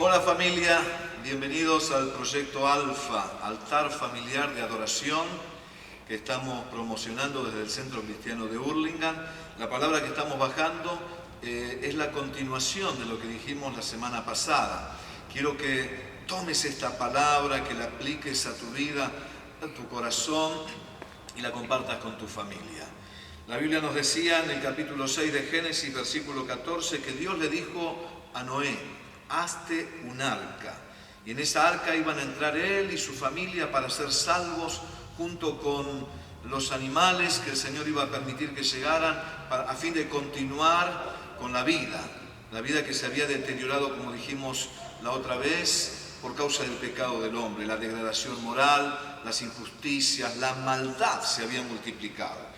Hola familia, bienvenidos al proyecto Alfa, altar familiar de adoración que estamos promocionando desde el Centro Cristiano de Hurlingham. La palabra que estamos bajando es la continuación de lo que dijimos la semana pasada. Quiero que tomes esta palabra, que la apliques a tu vida, a tu corazón y la compartas con tu familia. La Biblia nos decía en el capítulo 6 de Génesis, versículo 14, que Dios le dijo a Noé: hazte un arca. Y en esa arca iban a entrar él y su familia para ser salvos junto con los animales que el Señor iba a permitir que llegaran a fin de continuar con la vida que se había deteriorado, como dijimos la otra vez, por causa del pecado del hombre. La degradación moral, las injusticias, la maldad se habían multiplicado.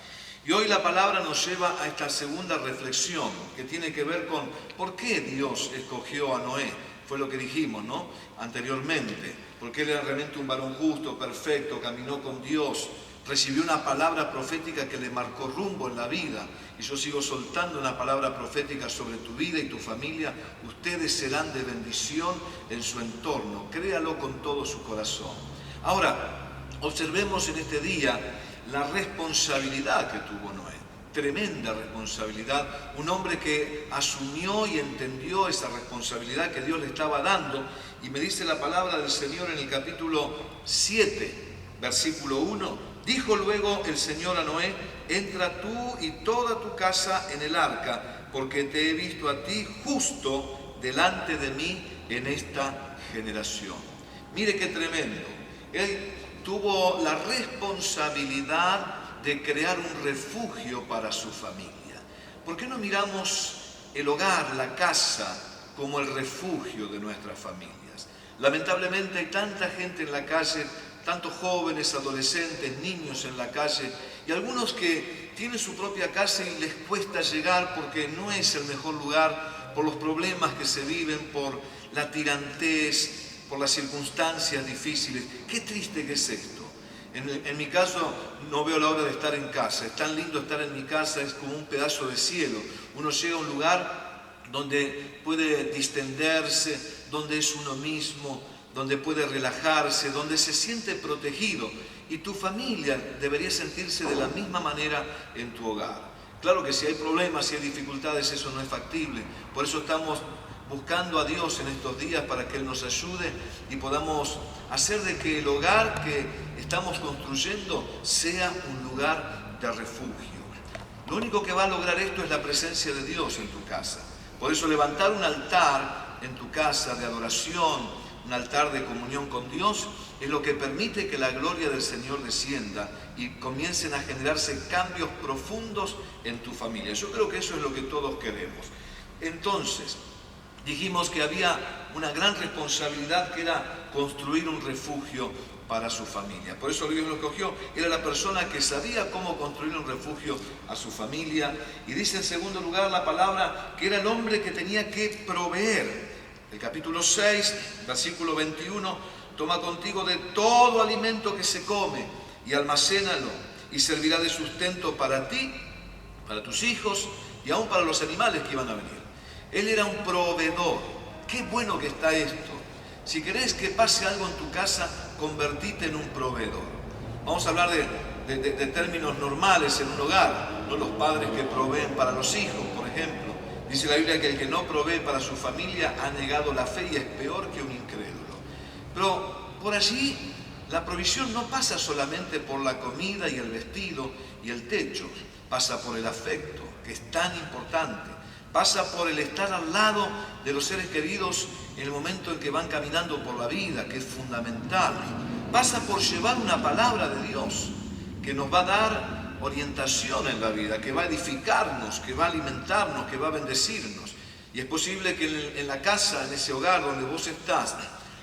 Y hoy la palabra nos lleva a esta segunda reflexión que tiene que ver con por qué Dios escogió a Noé. Fue lo que dijimos, ¿no?, anteriormente. Porque él era realmente un varón justo, perfecto, caminó con Dios, recibió una palabra profética que le marcó rumbo en la vida. Y yo sigo soltando una palabra profética sobre tu vida y tu familia. Ustedes serán de bendición en su entorno. Créalo con todo su corazón. Ahora, observemos en este día la responsabilidad que tuvo Noé, tremenda responsabilidad, un hombre que asumió y entendió esa responsabilidad que Dios le estaba dando. Y me dice la palabra del Señor en el capítulo 7, versículo 1, dijo luego el Señor a Noé: entra tú y toda tu casa en el arca, porque te he visto a ti justo delante de mí en esta generación. Mire qué tremendo. Él tuvo la responsabilidad de crear un refugio para su familia. ¿Por qué no miramos el hogar, la casa, como el refugio de nuestras familias? Lamentablemente hay tanta gente en la calle, tantos jóvenes, adolescentes, niños en la calle, y algunos que tienen su propia casa y les cuesta llegar porque no es el mejor lugar, por los problemas que se viven, por la tirantez, por las circunstancias difíciles. Qué triste que es esto. En mi caso no veo la hora de estar en casa. Es tan lindo estar en mi casa, es como un pedazo de cielo. Uno llega a un lugar donde puede distenderse, donde es uno mismo, donde puede relajarse, donde se siente protegido. Y tu familia debería sentirse de la misma manera en tu hogar. Claro que si hay problemas, si hay dificultades, eso no es factible. Por eso estamos buscando a Dios en estos días para que Él nos ayude y podamos hacer de que el hogar que estamos construyendo sea un lugar de refugio. Lo único que va a lograr esto es la presencia de Dios en tu casa. Por eso levantar un altar en tu casa de adoración, un altar de comunión con Dios, es lo que permite que la gloria del Señor descienda y comiencen a generarse cambios profundos en tu familia. Yo creo que eso es lo que todos queremos. Entonces, dijimos que había una gran responsabilidad que era construir un refugio para su familia. Por eso Dios lo escogió. Era la persona que sabía cómo construir un refugio a su familia. Y dice en segundo lugar la palabra que era el hombre que tenía que proveer. El capítulo 6, versículo 21, toma contigo de todo alimento que se come y almacénalo, y servirá de sustento para ti, para tus hijos y aún para los animales que iban a venir. Él era un proveedor. Qué bueno que está esto. Si querés que pase algo en tu casa, convertite en un proveedor. Vamos a hablar de términos normales en un hogar, no los padres que proveen para los hijos, por ejemplo. Dice la Biblia que el que no provee para su familia ha negado la fe y es peor que un incrédulo. Pero por allí la provisión no pasa solamente por la comida y el vestido y el techo, pasa por el afecto, que es tan importante. Pasa por el estar al lado de los seres queridos en el momento en que van caminando por la vida, que es fundamental. Pasa por llevar una palabra de Dios que nos va a dar orientación en la vida, que va a edificarnos, que va a alimentarnos, que va a bendecirnos. Y es posible que en la casa, en ese hogar donde vos estás,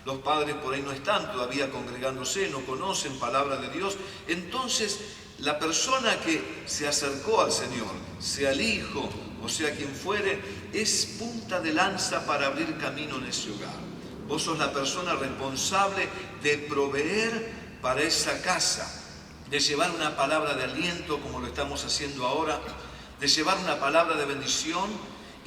los padres por ahí no están todavía congregándose, no conocen palabra de Dios. Entonces, la persona que se acercó al Señor, sea el hijo o sea quien fuere, es punta de lanza para abrir camino en ese hogar. Vos sos la persona responsable de proveer para esa casa, de llevar una palabra de aliento como lo estamos haciendo ahora, de llevar una palabra de bendición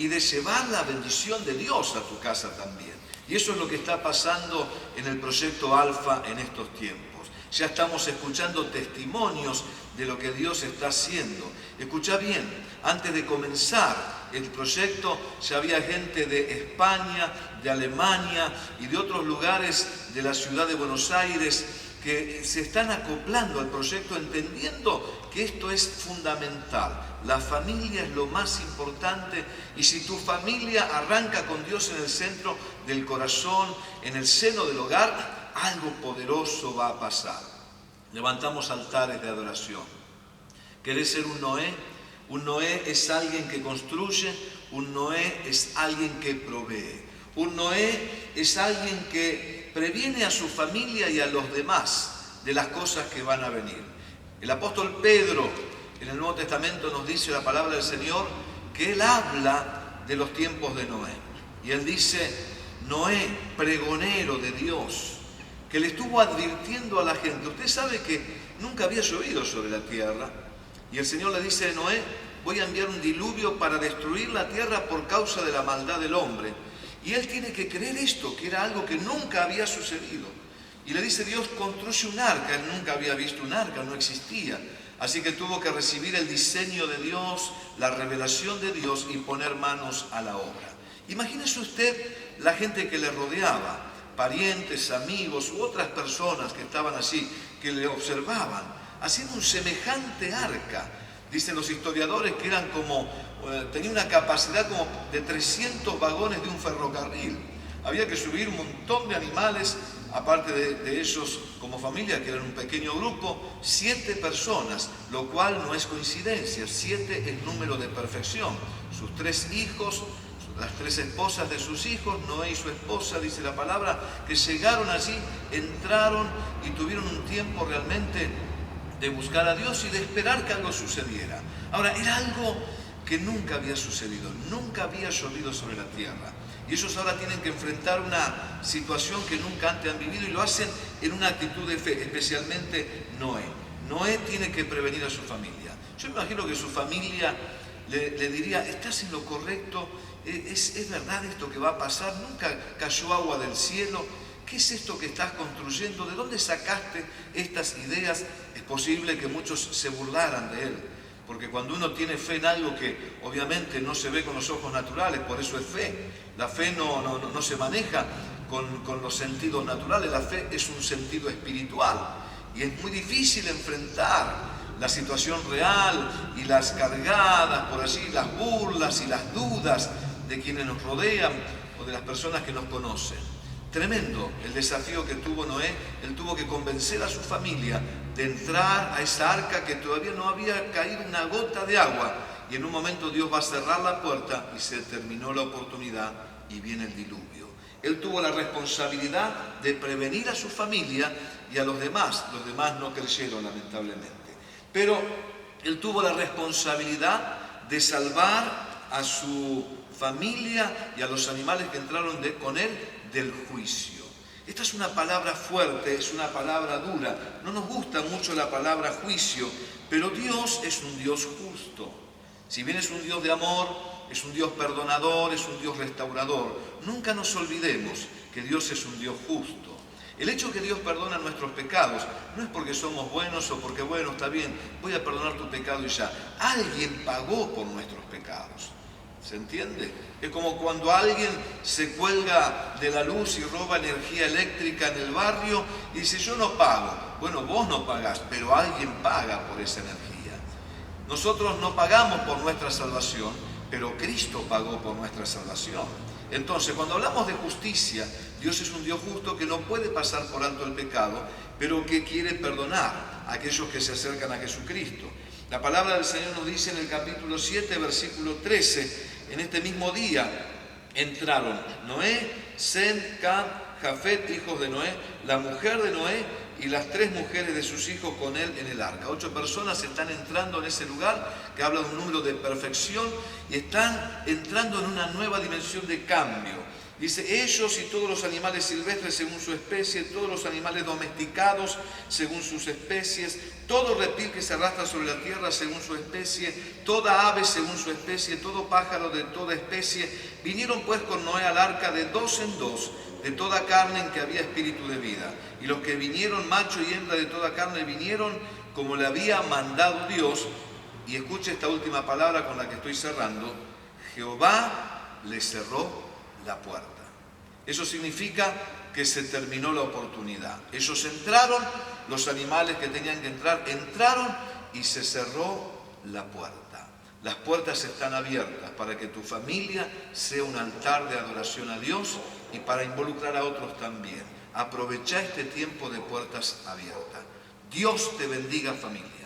y de llevar la bendición de Dios a tu casa también. Y eso es lo que está pasando en el proyecto Alfa en estos tiempos. Ya estamos escuchando testimonios de lo que Dios está haciendo. Escucha bien, antes de comenzar el proyecto ya había gente de España, de Alemania y de otros lugares de la ciudad de Buenos Aires que se están acoplando al proyecto, entendiendo que esto es fundamental. La familia es lo más importante, y si tu familia arranca con Dios en el centro del corazón, en el seno del hogar, algo poderoso va a pasar. Levantamos altares de adoración. ¿Querés ser un Noé? Un Noé es alguien que construye, un Noé es alguien que provee. Un Noé es alguien que previene a su familia y a los demás de las cosas que van a venir. El apóstol Pedro en el Nuevo Testamento nos dice la palabra del Señor que él habla de los tiempos de Noé. Y él dice, Noé, pregonero de Dios, que le estuvo advirtiendo a la gente. Usted sabe que nunca había llovido sobre la tierra. Y el Señor le dice a Noé, voy a enviar un diluvio para destruir la tierra por causa de la maldad del hombre. Y él tiene que creer esto, que era algo que nunca había sucedido. Y le dice Dios, construye un arca. Él nunca había visto un arca, no existía. Así que tuvo que recibir el diseño de Dios, la revelación de Dios y poner manos a la obra. Imagínese usted la gente que le rodeaba, parientes, amigos u otras personas que estaban allí, que le observaban, haciendo un semejante arca. Dicen los historiadores que eran tenía una capacidad como de 300 vagones de un ferrocarril. Había que subir un montón de animales, aparte de ellos como familia, que eran un pequeño grupo, 7 personas, lo cual no es coincidencia, 7 es número de perfección. Sus 3 hijos, las 3 esposas de sus hijos, Noé y su esposa, dice la palabra, que llegaron allí, entraron y tuvieron un tiempo realmente de buscar a Dios y de esperar que algo sucediera. Ahora, era algo que nunca había sucedido, nunca había llovido sobre la tierra. Y ellos ahora tienen que enfrentar una situación que nunca antes han vivido y lo hacen en una actitud de fe, especialmente Noé. Noé tiene que prevenir a su familia. Yo me imagino que su familia le diría, ¿estás en lo correcto? ¿Es verdad esto que va a pasar? ¿Nunca cayó agua del cielo? ¿Qué es esto que estás construyendo? ¿De dónde sacaste estas ideas? Es posible que muchos se burlaran de él, porque cuando uno tiene fe en algo que obviamente no se ve con los ojos naturales, por eso es fe. La fe no se maneja con los sentidos naturales, la fe es un sentido espiritual. Y es muy difícil enfrentar la situación real y las cargadas por allí, las burlas y las dudas de quienes nos rodean o de las personas que nos conocen. Tremendo el desafío que tuvo Noé. Él tuvo que convencer a su familia de entrar a esa arca que todavía no había caído una gota de agua. Y en un momento Dios va a cerrar la puerta y se terminó la oportunidad y viene el diluvio. Él tuvo la responsabilidad de prevenir a su familia y a los demás. Los demás no creyeron, lamentablemente. Pero él tuvo la responsabilidad de salvar a su familia y a los animales que entraron con él del juicio. Esta es una palabra fuerte, es una palabra dura. No nos gusta mucho la palabra juicio, pero Dios es un Dios justo. Si bien es un Dios de amor, es un Dios perdonador, es un Dios restaurador. Nunca nos olvidemos que Dios es un Dios justo. El hecho que Dios perdona nuestros pecados no es porque somos buenos o porque, bueno, está bien, voy a perdonar tu pecado y ya. Alguien pagó por nuestros pecados. ¿Se entiende? Es como cuando alguien se cuelga de la luz y roba energía eléctrica en el barrio y dice, yo no pago. Bueno, vos no pagás, pero alguien paga por esa energía. Nosotros no pagamos por nuestra salvación, pero Cristo pagó por nuestra salvación. Entonces, cuando hablamos de justicia, Dios es un Dios justo que no puede pasar por alto el pecado, pero que quiere perdonar a aquellos que se acercan a Jesucristo. La palabra del Señor nos dice en el capítulo 7, versículo 13, en este mismo día entraron Noé, Sem, Cam, Jafet, hijos de Noé, la mujer de Noé y las 3 mujeres de sus hijos con él en el arca. 8 personas están entrando en ese lugar que habla de un número de perfección y están entrando en una nueva dimensión de cambio. Dice, ellos y todos los animales silvestres según su especie, todos los animales domesticados según sus especies, todo reptil que se arrastra sobre la tierra según su especie, toda ave según su especie, todo pájaro de toda especie, vinieron pues con Noé al arca de 2 en 2, de toda carne en que había espíritu de vida. Y los que vinieron, macho y hembra de toda carne, vinieron como le había mandado Dios. Y escuche esta última palabra con la que estoy cerrando: Jehová le cerró la puerta. Eso significa que se terminó la oportunidad. Ellos entraron, los animales que tenían que entrar entraron y se cerró la puerta. Las puertas están abiertas para que tu familia sea un altar de adoración a Dios y para involucrar a otros también. Aprovecha este tiempo de puertas abiertas. Dios te bendiga, familia.